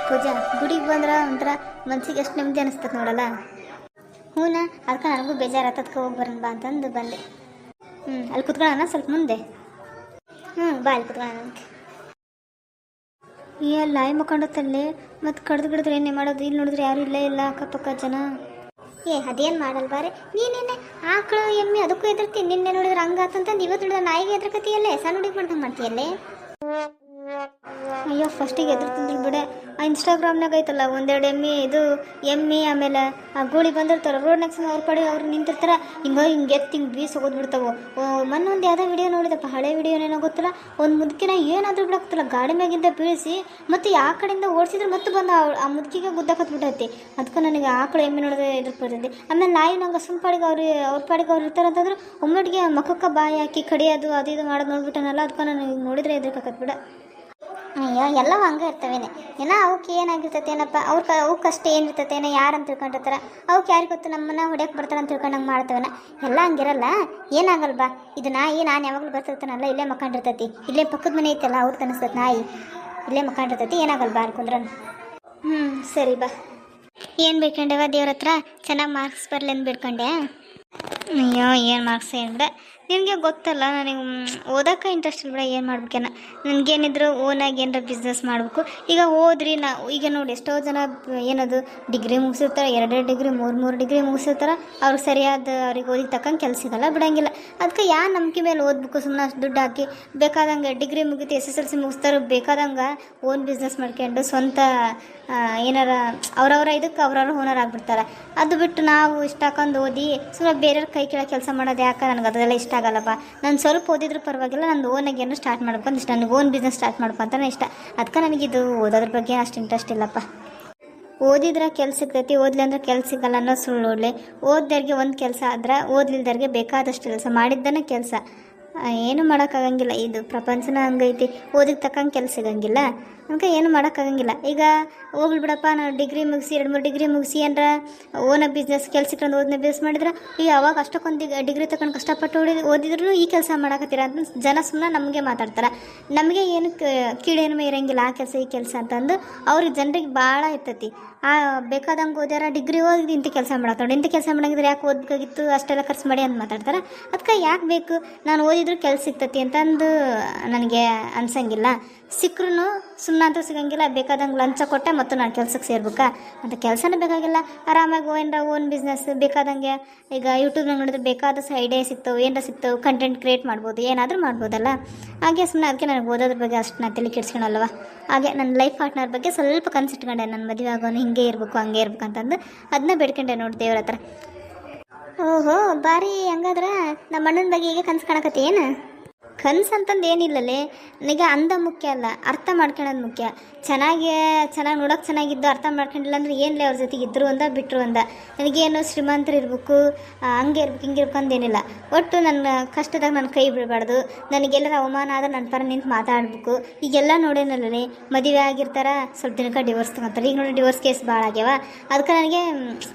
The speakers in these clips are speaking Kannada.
ಪೂಜಾ ಗುಡಿಗೆ ಬಂದ್ರೆ ಒಂಥರ ಮನ್ಸಿಗೆ ಎಷ್ಟು ನೆಮ್ಮದಿ ಅನಿಸ್ತದೆ ನೋಡಲ್ಲ. ಹ್ಞೂನ ಅದಕ್ಕೆ ನನಗೂ ಬೇಜಾರಾತದ್ಕೆ ಹೋಗಿ ಬರೋಣ ಬಾ ಅಂತಂದು ಬಂದೆ. ಅಲ್ಲಿ ಕುತ್ಕೊಳ್ಳೋಣ ಸ್ವಲ್ಪ ಮುಂದೆ. ಬಾ ಅಲ್ಲಿ ಕುತ್ಕೊಳ್ಳೋಣ ಅಂತ. ಎಲ್ಲ ಮಕ್ಕೊಂಡತ್ತಲ್ಲೇ ಮತ್ತು ಕಡ್ದು ಗಿಡದ್ರೆ ಏನೇ ಮಾಡೋದು. ಇಲ್ಲಿ ನೋಡಿದ್ರೆ ಯಾರು ಇಲ್ಲೇ ಇಲ್ಲ ಅಕ್ಕಪಕ್ಕ ಜನ. ಅದೇನು ಮಾಡಲ್ ಬಾರೆ ನೀನೇನೆ ಆಕಳು ಎಮ್ಮೆ ಅದಕ್ಕೂ ಎದುರ್ತೀನಿ. ನಿನ್ನೆ ನೋಡಿದ್ರೆ ಹಂಗಾತಂತಂದು ಇವತ್ತು ನೋಡಿದ್ರೆ ನಾಯಿಗೆ ಎದುರ್ಕತಿಯಲ್ಲೇ ಸಣ್ಣ ಹುಡುಗಿ ಮಾಡ್ದಂಗೆ ಮಾಡ್ತೀಯಲ್ಲೇ. ಅಯ್ಯೋ ಫಸ್ಟಿಗೆ ಎದುರ್ತಿದ್ರು ಬಿಡೆ. ಆ ಇನ್ಸ್ಟಾಗ್ರಾಮ್ನಾಗ ಐತಲ್ಲ ಒಂದೆರಡು ಎಮ್ಮೆ ಆಮೇಲೆ ಆ ಗೋಳಿ ಬಂದಿರ್ತಾರೆ ರೋಡ್ನಾಗ ಸಹ ಅವ್ರ ಪಡೆ ಅವ್ರು ನಿಂತಿರ್ತಾರೆ ಹಿಂಗೆ ಎತ್ತಿ ಹಿಂಗೆ ಬೀಸ್ ಹೋಗೋದು ಬಿಡ್ತಾವೆ. ಮೊನ್ನೊಂದು ಯಾವುದೋ ವಿಡಿಯೋ ನೋಡಿದಪ್ಪ, ಹಳೆ ವಿಡಿಯೋನೇನೋ ಗೊತ್ತಿಲ್ಲ, ಒಂದು ಮುದುಕಿನ ಏನಾದರೂ ಬಿಡಾಕ್ತಿಲ್ಲ ಗಾಡಿ ಮ್ಯಾಗಿಂದ ಬೀಳಿಸಿ ಮತ್ತು ಆ ಕಡೆಯಿಂದ ಓಡಿಸಿದ್ರೆ ಮತ್ತೆ ಬಂದು ಆ ಮುದುಕಿಗೆ ಗುದ್ದಾಕತ್ಬಿಟ್ಟೈತಿ. ಅದಕ್ಕೆ ನನಗೆ ಆಕಳು ಎಮ್ಮೆ ನೋಡಿದ್ರೆ ಎದುರು ಬರ್ತೈತಿ. ಆಮೇಲೆ ನಾಯಿ ನಂಗೆ ಪಾಡಿಗೆ ಅವ್ರ ಪಾಡಿಗೆ ಅವ್ರು ಇರ್ತಾರೆ ಅಂತಂದ್ರೆ ಒಮ್ಮಟ್ಟಿಗೆ ಮಖಕ್ಕೆ ಬಾಯಿ ಹಾಕಿ ಕಡಿಯೋದು ಅದು ಇದು ಮಾಡೋದು ನೋಡ್ಬಿಟ್ಟನಲ್ಲ. ಅದಕ್ಕೆ ನನಗೆ ನೋಡಿದ್ರೆ ಎದುರ್ಕಾಕತ್ ಬಿಡ. ಅಯ್ಯೋ ಎಲ್ಲವೂ ಹಂಗೆ ಇರ್ತವೇನೆ. ಏನೋ ಅವಕ್ಕೆ ಏನಾಗಿರ್ತೈತೆ ಏನಪ್ಪ ಅವಕ್ಕಷ್ಟೇ ಏನಿರ್ತೈತೆ ಏನೋ ಯಾರು ಅಂತ ತಿಳ್ಕೊಂಡಿರ್ತಾರೆ. ಅವಕ್ಕೆ ಯಾರಿಗೆ ಗೊತ್ತು ನಮ್ಮನ್ನ ಹೊಡ್ಯಕ್ಕೆ ಬರ್ತಾರೆ ಅಂತ ತಿಳ್ಕೊಂಡು ಹಂಗೆ ಮಾಡ್ತವೇನ. ಎಲ್ಲ ಹಂಗಿರಲ್ಲ, ಏನಾಗಲ್ಲ ಬಾ. ಇದು ನಾಯಿ ನಾನು ಯಾವಾಗಲೂ ಬರ್ತಿರ್ತಾನಲ್ಲ ಇಲ್ಲೇ ಮಕ್ಕೊಂಡಿರ್ತೈತಿ. ಇಲ್ಲೇ ಪಕ್ಕದ ಮನೆ ಐತಲ್ಲ ಅವ್ರು ತನಿಸ್ತೈತೆ ನಾಯಿ ಇಲ್ಲೇ ಮಕ್ಕೊಂಡಿರ್ತೈತಿ. ಏನಾಗಲ್ಲ ಬಾ ಅನ್ಕೊಂಡ್ರ. ಸರಿ ಬಾ. ಏನು ಬೇಡ್ಕೊಂಡೆವ ದೇವ್ರ ಹತ್ರ? ಚೆನ್ನಾಗಿ ಮಾರ್ಕ್ಸ್ ಬರಲಿ ಅಂತ ಬೇಡ್ಕೊಂಡೆ. ಅಯ್ಯೋ ಏನು ಮಾರ್ಕ್ಸ್ ಏನು ಬಿಡ, ನಿನಗೆ ಗೊತ್ತಲ್ಲ ನನಗೆ ಓದೋಕೆ ಇಂಟ್ರೆಸ್ಟ್ ಇಲ್ಲ ಬಿಡ. ಏನು ಮಾಡ್ಬೇಕೇನ, ನನಗೇನಿದ್ರು ಓನಾಗಿ ಏನಾರ ಬಿಸ್ನೆಸ್ ಮಾಡಬೇಕು. ಈಗ ಓದ್ರಿ ಈಗ ನೋಡಿ ಎಷ್ಟೋ ಜನ ಏನದು ಡಿಗ್ರಿ ಮುಗಿಸಿರ್ತಾರೆ, 2 ಡಿಗ್ರಿ 3 ಡಿಗ್ರಿ ಮುಗಿಸಿರ್ತಾರೆ. ಅವ್ರಿಗೆ ಸರಿಯಾದ ಅವ್ರಿಗೆ ಓದಿಗೆ ತಕ್ಕಂಗೆ ಕೆಲಸ ಸಿಗಲ್ಲ, ಬಿಡಂಗಿಲ್ಲ. ಅದಕ್ಕೆ ಯಾವ ನಂಬಿಕೆ ಮೇಲೆ ಓದಬೇಕು? ಸುಮ್ಮನೆ ಅಷ್ಟು ದುಡ್ಡು ಹಾಕಿ ಬೇಕಾದಂಗೆ ಡಿಗ್ರಿ ಮುಗಿತು SSLC ಮುಗಿಸ್ತಾರೆ, ಬೇಕಾದಂಗೆ ಓನ್ ಬಿಸ್ನೆಸ್ ಮಾಡ್ಕೊಂಡು ಸ್ವಂತ ಏನಾರ ಅವ್ರವ್ರ ಇದಕ್ಕೆ ಅವ್ರವ್ರ ಓನರ್ ಆಗಿಬಿಡ್ತಾರೆ. ಅದು ಬಿಟ್ಟು ನಾವು ಇಷ್ಟ ಹಾಕೊಂಡು ಓದಿ ಸುಮ್ಮನೆ ಬೇರೆಯವ್ರ ಕೈ ಕೆಳಗೆ ಕೆಲಸ ಮಾಡೋದು ಯಾಕೆ? ನನಗೆ ಅದೆಲ್ಲ ಇಷ್ಟ ಆಗಲ್ಲಪ್ಪ. ನಾನು ಸ್ವಲ್ಪ ಓದಿದ್ರು ಪರವಾಗಿಲ್ಲ, ನಂದು ಓನಾಗಿ ಏನೋ ಸ್ಟಾರ್ಟ್ ಮಾಡ್ಬೇಕು ಅಂತ ಇಷ್ಟ. ನನಗೆ ಓನ್ ಬಿಸ್ನೆಸ್ ಸ್ಟಾರ್ಟ್ ಮಾಡ್ಬೇಕು ಅಂತಲೇ ಇಷ್ಟ. ಅದಕ್ಕೆ ನನಗಿದು ಓದೋದ್ರ ಬಗ್ಗೆ ಅಷ್ಟು ಇಂಟ್ರೆಸ್ಟ್ ಇಲ್ಲಪ್ಪ. ಓದಿದ್ರೆ ಕೆಲಸ ಸಿಗ್ತೈತಿ, ಓದ್ಲಿ ಅಂದ್ರೆ ಕೆಲಸ ಸಿಗಲ್ಲ ಅನ್ನೋ ಸುಳ್ಳು. ಓದ್ಲಿ ಓದ್ದವ್ರಿಗೆ ಒಂದು ಕೆಲಸ ಆದ್ರೆ ಓದ್ಲಿಲ್ದವ್ರಿಗೆ ಬೇಕಾದಷ್ಟು ಕೆಲಸ ಮಾಡಿದ್ದನೇ ಕೆಲಸ. ಏನು ಮಾಡೋಕ್ಕಾಗಂಗಿಲ್ಲ. ಇದು ಪ್ರಪಂಚನ ಹಂಗೈತಿ, ಓದಿಗೆ ತಕ್ಕಂಗೆ ಕೆಲಸ ಸಿಗಂಗಿಲ್ಲ. ಅದಕ್ಕೆ ಏನು ಮಾಡೋಕ್ಕಾಗಂಗಿಲ್ಲ. ಈಗ ಹೋಗ್ಲಿ ಬಿಡಪ್ಪ, ನಾವು ಡಿಗ್ರಿ ಮುಗಿಸಿ 2-3 ಡಿಗ್ರಿ ಮುಗಿಸಿ ಏನಾರ ಓನ ಬಿಸ್ನೆಸ್ ಕೆಲಸ ಸಿಕ್ಕೊಂಡು ಓದನ್ನ ಬೇಸ್ ಮಾಡಿದ್ರೆ ಈಗ ಅವಾಗ ಅಷ್ಟಕ್ಕೊಂದು ಡಿಗ್ರಿ ತಗೊಂಡು ಕಷ್ಟಪಟ್ಟು ಓದಿದ್ರು ಈ ಕೆಲಸ ಮಾಡಕತ್ತೀರ ಅಂತ ಜನ ಸುಮ್ಮನೆ ನಮಗೆ ಮಾತಾಡ್ತಾರೆ. ನಮಗೆ ಏನು ಕೀಳೇನು ಇರೋಂಗಿಲ್ಲ ಆ ಕೆಲಸ ಈ ಕೆಲಸ ಅಂತಂದು ಅವ್ರಿಗೆ ಜನರಿಗೆ ಭಾಳ ಇರ್ತೈತಿ. ಬೇಕಾದಂಗೆ ಓದ್ಯಾರ ಡಿಗ್ರಿ ಓದಿ ಇಂಥ ಕೆಲಸ ಮಾಡತ್ತಾಳೆ, ಇಂಥ ಕೆಲಸ ಮಾಡಂಗಿದ್ರೆ ಯಾಕೆ ಓದಬೇಕಾಗಿತ್ತು ಅಷ್ಟೆಲ್ಲ ಖರ್ಚು ಮಾಡಿ ಅಂತ ಮಾತಾಡ್ತಾರೆ. ಅದಕ್ಕೆ ಯಾಕೆ ಬೇಕು? ನಾನು ಓದಿದ್ರು ಕೆಲಸ ಸಿಗ್ತೈತಿ ಅಂತಂದು ನನಗೆ ಅನ್ಸಂಗಿಲ್ಲ. ಸಿಕ್ಕರೂ ಸುಮ್ಮನೆ ಅಂತೂ ಸಿಗಂಗಿಲ್ಲ. ಬೇಕಾದಂಗೆ ಲಂಚ ಕೊಟ್ಟೆ ಮತ್ತು ನಾನು ಕೆಲ್ಸಕ್ಕೆ ಸೇರ್ಬೇಕಾ ಅಂತ? ಕೆಲಸನೇ ಬೇಕಾಗಿಲ್ಲ. ಆರಾಮಾಗಿ ಏನಾರ ಓನ್ ಬಿಸ್ನೆಸ್ ಬೇಕಾದಂಗೆ ಈಗ ಯೂಟ್ಯೂಬ್ನಾಗ ನೋಡಿದ್ರೆ ಬೇಕಾದಷ್ಟು ಐಡಿಯಾ ಸಿಗ್ತವೆ, ಏನಾರ ಸಿಗ್ತವೆ, ಕಂಟೆಂಟ್ ಕ್ರಿಯೇಟ್ ಮಾಡ್ಬೋದು, ಏನಾದರೂ ಮಾಡ್ಬೋದಲ್ಲ. ಹಾಗೆ ಸುಮ್ಮನೆ ಅದಕ್ಕೆ ನನಗೆ ಓದೋದ್ರ ಬಗ್ಗೆ ಅಷ್ಟು ನಾನು ತಲೆ ಕೆಡ್ಸ್ಕೊಳಲ್ವ. ಹಾಗೆ ನನ್ನ ಲೈಫ್ ಪಾರ್ಟ್ನರ್ ಬಗ್ಗೆ ಸ್ವಲ್ಪ ಕನ್ಸಿಟ್ಕೊಂಡೆ. ನನ್ನ ಮದುವೆ ಆಗೋನು ಹಿಂಗೆ ಇರಬೇಕು ಹಂಗೆ ಇರ್ಬೇಕು ಅಂತಂದು ಅದನ್ನ ಬೇಡ್ಕೊಂಡೆ ನೋಡಿ ದೇವ್ರ ಹತ್ರ. ಓಹೋ ಬಾರಿ, ಹಂಗಾದ್ರೆ ನಮ್ಮ ಅಣ್ಣನ ಬಗ್ಗೆ ಈಗ ಕನ್ಸು ಕಾಣಕತ್ತಿ ಏನು? ಕನ್ಸು ಅಂತಂದು ಏನಿಲ್ಲಲೇ, ನನಗೆ ಅಂದ ಮುಖ್ಯ ಅಲ್ಲ, ಅರ್ಥ ಮಾಡ್ಕೊಳ್ಳೋದು ಮುಖ್ಯ. ಚೆನ್ನಾಗಿ ನೋಡೋಕೆ ಚೆನ್ನಾಗಿದ್ದು ಅರ್ಥ ಮಾಡ್ಕೊಂಡಿಲ್ಲ ಅಂದರೆ ಏನಿಲ್ಲ, ಅವ್ರ ಜೊತೆಗೆ ಇದ್ದರು ಅಂದ ಬಿಟ್ಟರು ಅಂದ. ನನಗೇನು ಶ್ರೀಮಂತರು ಇರಬೇಕು ಹಂಗೆ ಇರ್ಬೇಕು ಹಿಂಗೆ ಇರ್ಬೇಕು ಅಂದೇನಿಲ್ಲ. ಒಟ್ಟು ನನ್ನ ಕಷ್ಟದಾಗ ನನ್ನ ಕೈ ಬಿಡಬಾರ್ದು. ನನಗೆಲ್ಲರ ಅವಮಾನ ಆದ್ರೆ ನನ್ನ ಪರ ನಿಂತು ಮಾತಾಡಬೇಕು. ಈಗೆಲ್ಲ ನೋಡೇನಲ್ಲೇ ಮದುವೆ ಆಗಿರ್ತಾರ, ಸ್ವಲ್ಪ ದಿನಕ್ಕೆ ಡಿವೋರ್ಸ್ ತಗೊತಾರೆ. ಈಗ ನೋಡಿ ಡಿವೋರ್ಸ್ ಕೇಸ್ ಭಾಳ ಆಗ್ಯಾವ. ಅದಕ್ಕೆ ನನಗೆ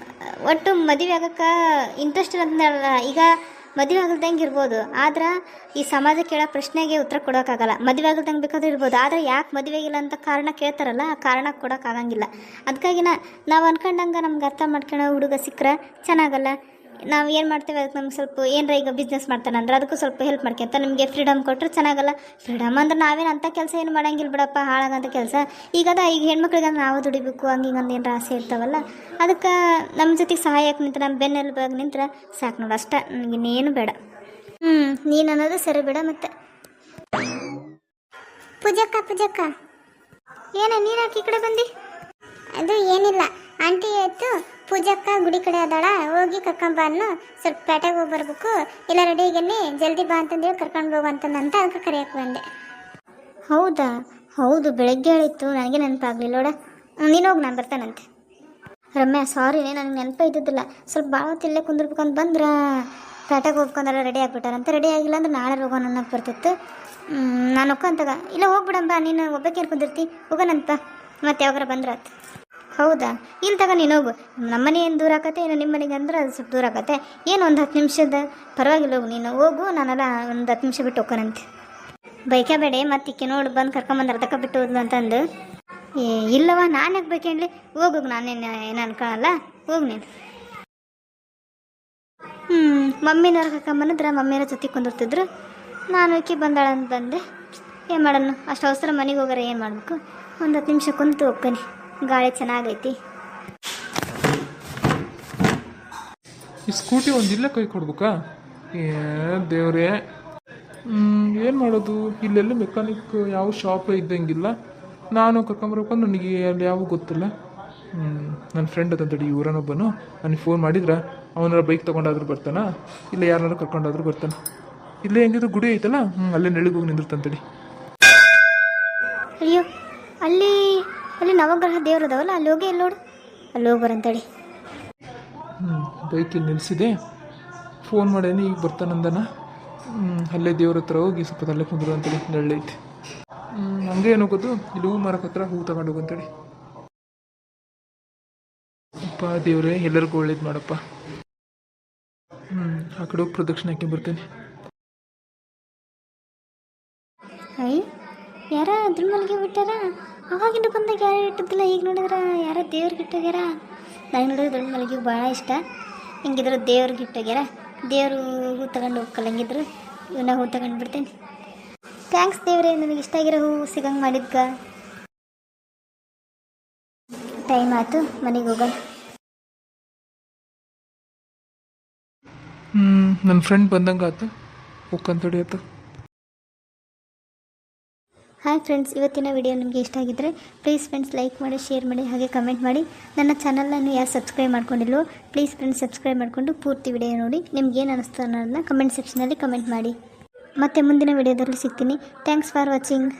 ಒಟ್ಟು ಮದುವೆ ಆಗೋಕ್ಕೆ ಇಂಟ್ರೆಸ್ಟ್ ಇರೋದಲ್ಲ. ಈಗ ಮದುವೆ ಆಗಲ್ದಂಗೆ ಇರ್ಬೋದು, ಆದ್ರೆ ಈ ಸಮಾಜ ಕೇಳೋ ಪ್ರಶ್ನೆಗೆ ಉತ್ತರ ಕೊಡೋಕ್ಕಾಗಲ್ಲ. ಮದುವೆ ಆಗಲ್ದಂಗೆ ಬೇಕಾದ್ರೂ ಇರ್ಬೋದು, ಆದರೆ ಯಾಕೆ ಮದುವೆ ಆಗಿಲ್ಲ ಅಂತ ಕಾರಣ ಕೇಳ್ತಾರಲ್ಲ, ಆ ಕಾರಣ ಕೊಡೋಕ್ಕಾಗಂಗಿಲ್ಲ. ಅದಕ್ಕಾಗಿ ನಾವು ಅನ್ಕೊಂಡಂಗೆ ನಮ್ಗೆ ಅರ್ಥ ಮಾಡ್ಕೊಳ್ಳೋ ಹುಡುಗ ಸಿಕ್ಕರೆ ಚೆನ್ನಾಗಲ್ಲ. ನಾವು ಏನು ಮಾಡ್ತೇವೆ ಅದಕ್ಕೆ ನಮ್ಗೆ ಸ್ವಲ್ಪ ಏನರ ಈಗ ಬಿಸ್ನೆಸ್ ಮಾಡ್ತಾನೆ ಅಂದ್ರೆ ಅದಕ್ಕೂ ಸ್ವಲ್ಪ ಹೆಲ್ಪ್ ಮಾಡ್ಕೊಂತ ನಿಮಗೆ ಫ್ರೀಡಮ್ ಕೊಟ್ಟರೆ ಚೆನ್ನಾಗಲ್ಲ. ಫ್ರೀಡಮ್ ಅಂದ್ರೆ ನಾವೇನು ಅಂಥ ಕೆಲಸ ಏನು ಮಾಡಂಗಿಲ್ಲ ಬಿಡಪ್ಪ, ಹಾಳಾಗಂಥ ಕೆಲಸ. ಈಗ ಹೆಣ್ಮಕ್ಳಿಗೆ ನಾವು ದುಡಿಬೇಕು ಹಂಗೆ ಹಿಂಗಂದು ಏನರ ಆಸೆ ಇರ್ತಾವಲ್ಲ, ಅದಕ್ಕೆ ನಮ್ಮ ಜೊತೆಗೆ ಸಹಾಯಕ್ಕೆ ನಿಂತು ನಮ್ಮ ಬೆನ್ನೆಲುಬಾಗಿ ನಿಂತ್ರೆ ಸಾಕು ನೋಡು, ಅಷ್ಟೇ. ನನಗಿನ್ನೇನು ಬೇಡ. ನೀನು ಅನ್ನೋದು ಸರಿ ಬೇಡ. ಮತ್ತೆ ಪೂಜಕ್ಕ ಏನ ನೀನು ಯಾಕೆ ಈ ಕಡೆ ಬಂದು? ಅದು ಏನಿಲ್ಲ, ಆಂಟಿ ಆಯಿತು ಪೂಜಕ್ಕ ಗುಡಿ ಕಡೆ ಅದಾಳ, ಹೋಗಿ ಕರ್ಕೊಂಬಾನು. ಸ್ವಲ್ಪ ಪೇಟೆಗೆ ಹೋಗಿ ಬರ್ಬೇಕು, ಇಲ್ಲ ರೆಡಿ ಆಗೇನಿ, ಜಲ್ದಿ ಬಾ ಅಂತಂದೇಳಿ ಕರ್ಕೊಂಡು ಹೋಗಂತಂದಂತ ಅದಕ್ಕೆ ಕರೆಯಕ್ಕೆ ಬಂದೆ. ಹೌದಾ? ಹೌದು, ಬೆಳಗ್ಗೆ ಹೇಳಿತ್ತು, ನನಗೆ ನೆನಪಾಗಲಿಲ್ಲ ನೋಡ. ನೀನು ಹೋಗಿ ನಾನು ಬರ್ತಾನಂತೆ. ರಮ್ಯಾ ಸಾರಿ, ನನಗೆ ನೆನಪೇ ಇದ್ದಿದ್ದಿಲ್ಲ. ಸ್ವಲ್ಪ ಭಾಳ ಹೊತ್ತಿಲ್ಲೇ ಕುಂದಿರ್ಬೇಕಂತ ಬಂದ್ರೆ ಪೇಟೆಗೆ ಹೋಗ್ಬೇಕಂದ್ರೆ ರೆಡಿ ಆಗಿಬಿಟ್ಟಾರಂತ. ರೆಡಿ ಆಗಿಲ್ಲ ಅಂದ್ರೆ ನಾಳೆ ಹೋಗೋಣ ಅನ್ನೋಕೆ ಬರ್ತಿತ್ತು. ನಾನು ಹೋಗ್ಕೊಂತಾಗ ಇಲ್ಲ ಹೋಗ್ಬಿಡಂಬ, ನೀನು ಒಬ್ಬಕ್ಕೆ ಕುಂದಿರ್ತಿ, ಹೋಗೋಣಂತ ಮತ್ತೆ ಯಾವಾಗಾರ ಬಂದ್ರಾತು. ಹೌದಾ? ಇಲ್ಲಿ ತಗ ನೀನು ಹೋಗು. ನಮ್ಮನೆ ಏನು ದೂರ ಆಕತ್ತೆ, ಇನ್ನು ನಿಮ್ಮ ಮನೆಗೆ ಅಂದ್ರೆ ಅದು ಸ್ವಲ್ಪ ದೂರ ಆಕತ್ತೆ. ಏನು ಒಂದು 10 ನಿಮಿಷದ ಪರವಾಗಿಲ್ಲ, ಹೋಗು ನೀನು ಹೋಗು, ನಾನೆಲ್ಲ ಒಂದು 10 ನಿಮಿಷ ಬಿಟ್ಟು ಹೋಗೋಣಂತೆ. ಬೈಕೆ ಬೇಡ ಮತ್ತೆ ಇಕ್ಕೆ ನೋಡು ಬಂದು ಕರ್ಕೊಂಬಂದು ಅರ್ಧಕ್ಕೆ ಬಿಟ್ಟು ಹೋದ್ಲು ಅಂತಂದು. ಇಲ್ಲವ ನಾನು ಯಾಕೆ ಬೇಕೇಳಿ ಹೋಗು, ನಾನೇನು ಏನು ಅನ್ಕೊಳಲ್ಲ, ಹೋಗು ನೀನು. ಮಮ್ಮಿನವ್ರ ಕರ್ಕೊಂಬಂದ್ರೆ ಮಮ್ಮಿಯರ ಜೊತೆ ಕುಂದಿರ್ತಿದ್ರು, ನಾನು ಈಕಿ ಬಂದಾಳ ಅಂತ ಬಂದೆ. ಏನು ಮಾಡೋಣ, ಅಷ್ಟು ಅವಸರ ಮನೆಗೆ ಹೋಗಾರ ಏನು ಮಾಡಬೇಕು, ಒಂದು 10 ನಿಮಿಷ ಕುಂತು ಹೋಗ್ತೀನಿ, ಗಾಳಿ ಚೆನ್ನಾಗೈತಿ. ಈ ಸ್ಕೂಟಿ ಒಂದಿಲ್ಲ ಕೈ ಕೊಡ್ಬೇಕಾ? ದೇವ್ರೇ, ಏನು ಮಾಡೋದು? ಇಲ್ಲೆಲ್ಲ ಮೆಕ್ಯಾನಿಕ್ ಯಾವ ಶಾಪ್ ಇದ್ದಂಗಿಲ್ಲ. ನಾನು ಕರ್ಕೊಂಬರ್ಬೇಕು ನನಗೆ ಅಲ್ಲಿ ಯಾವ ಗೊತ್ತಿಲ್ಲ. ನನ್ನ ಫ್ರೆಂಡ್ ಅದಂತಡಿ ಊರನೊಬ್ಬನು, ನನಗೆ ಫೋನ್ ಮಾಡಿದ್ರೆ ಅವನಾರ ಬೈಕ್ ತೊಗೊಂಡಾದ್ರೂ ಬರ್ತಾನೆ, ಇಲ್ಲ ಯಾರನ್ನಾರು ಕರ್ಕೊಂಡಾದ್ರೂ ಬರ್ತಾನೆ. ಇಲ್ಲೇ ಹೆಂಗಿದ್ರು ಗುಡಿ ಐತಲ್ಲ, ಅಲ್ಲೇ ನೆಳಿಗೆ ಹೋಗಿ ನಿಂದಿರ್ತಂತಡಿ. ಅಯ್ಯೋ, ಅಲ್ಲಿ ಅಲ್ಲಿ ನವಗ್ರಹ ದೇವ್ರು ಅದಾವಲ್ಲ, ಅಲ್ಲಿ ಹೋಗಿ ಎಲ್ಲಿ ನೋಡು, ಅಲ್ಲಿ ಹೋಗಿ ಬರಂತಡಿ. ಬೈಕಿಲ್ಲಿ ನಿಲ್ಲಿಸಿದೆ, ಫೋನ್ ಮಾಡೇನಿ, ಈಗ ಬರ್ತಾನಂದನ. ಅಲ್ಲೇ ದೇವ್ರ ಹತ್ರ ಹೋಗಿ ಸ್ವಲ್ಪ ಅಲ್ಲೇ ಕುಂದ್ರು ಅಂತೇಳಿ, ನೆಳ್ಳೈತಿ. ಹಂಗೆ ಏನು ಹೋಗೋದು, ಇಲ್ಲಿ ಹೂ ಮರಕ್ಕೆ ಹತ್ರ ಹೂ ತಗೊಂಡು ಹೋಗಂತೇಳಿ. ಅಪ್ಪ ದೇವ್ರೇ, ಎಲ್ಲರಿಗೂ ಒಳ್ಳೇದು ಮಾಡಪ್ಪ. ಆ ಕಡೆ ಹೋಗಿ ಪ್ರದಕ್ಷಿಣೆ ಹಾಕಿ ಬರ್ತೇನೆ. ಯಾರ ಅದ್ರ ಮನೆಗೆ ಬಿಟ್ಟಾರ? ಅವಾಗಿಂದ ಬಂದಾಗ ಯಾರು ಇಟ್ಟಿದ್ದಿಲ್ಲ, ಈಗ ನೋಡಿದ್ರೆ ಯಾರ ದೇವ್ರಿಗೆ ಇಟ್ಟೋಗ್ಯಾರ. ನನಗೆ ನೋಡಿದ್ರೆ ದೊಡ್ಡ ಮಲ್ಲಿಗೆ ಭಾಳ ಇಷ್ಟ. ಹಿಂಗಿದ್ರು ದೇವ್ರಿಗೆ ಇಟ್ಟೋಗ್ಯಾರ, ದೇವರು ಹೂ ತಗೊಂಡು ಹೋಗ್ಕಲ್ಲ, ಹಂಗಿದ್ರು ಇವನ್ನ ಹೂ ತಗೊಂಡು ಬಿಡ್ತೇನೆ. ಥ್ಯಾಂಕ್ಸ್ ದೇವ್ರೆ, ನನಗೆ ಇಷ್ಟ ಆಗಿರೋ ಹೂ ಸಿಗಂಗೆ ಮಾಡಿದ್ಕ. ಟೈಮ್ ಆಯ್ತು, ಮನೆಗೆ ಹೋಗೋಣ. ನನ್ನ ಫ್ರೆಂಡ್ ಬಂದಂಗೆ ಆಯ್ತು, ಹೋಗ್ಕಂತಡಿ ಆಯ್ತು. ಹಾಯ್ ಫ್ರೆಂಡ್ಸ್, ಇವತ್ತಿನ ವಿಡಿಯೋ ನಿಮಗೆ ಇಷ್ಟ ಆಗಿದ್ದರೆ ಪ್ಲೀಸ್ ಫ್ರೆಂಡ್ಸ್ ಲೈಕ್ ಮಾಡಿ, ಶೇರ್ ಮಾಡಿ, ಹಾಗೆ ಕಮೆಂಟ್ ಮಾಡಿ. ನನ್ನ ಚಾನಲನ್ನು ಯಾರು ಸಬ್ಸ್ಕ್ರೈಬ್ ಮಾಡ್ಕೊಂಡಿಲ್ಲೋ ಪ್ಲೀಸ್ ಫ್ರೆಂಡ್ಸ್ ಸಬ್ಸ್ಕ್ರೈಬ್ ಮಾಡಿಕೊಂಡು ಪೂರ್ತಿ ವಿಡಿಯೋ ನೋಡಿ. ನಿಮ್ಗೇನು ಅನ್ನಿಸ್ತು ಅನ್ನೋದನ್ನ ಕಮೆಂಟ್ ಸೆಕ್ಷನಲ್ಲಿ ಕಮೆಂಟ್ ಮಾಡಿ. ಮತ್ತೆ ಮುಂದಿನ ವಿಡಿಯೋದಲ್ಲಿ ಸಿಗ್ತೀನಿ. Thanks for watching.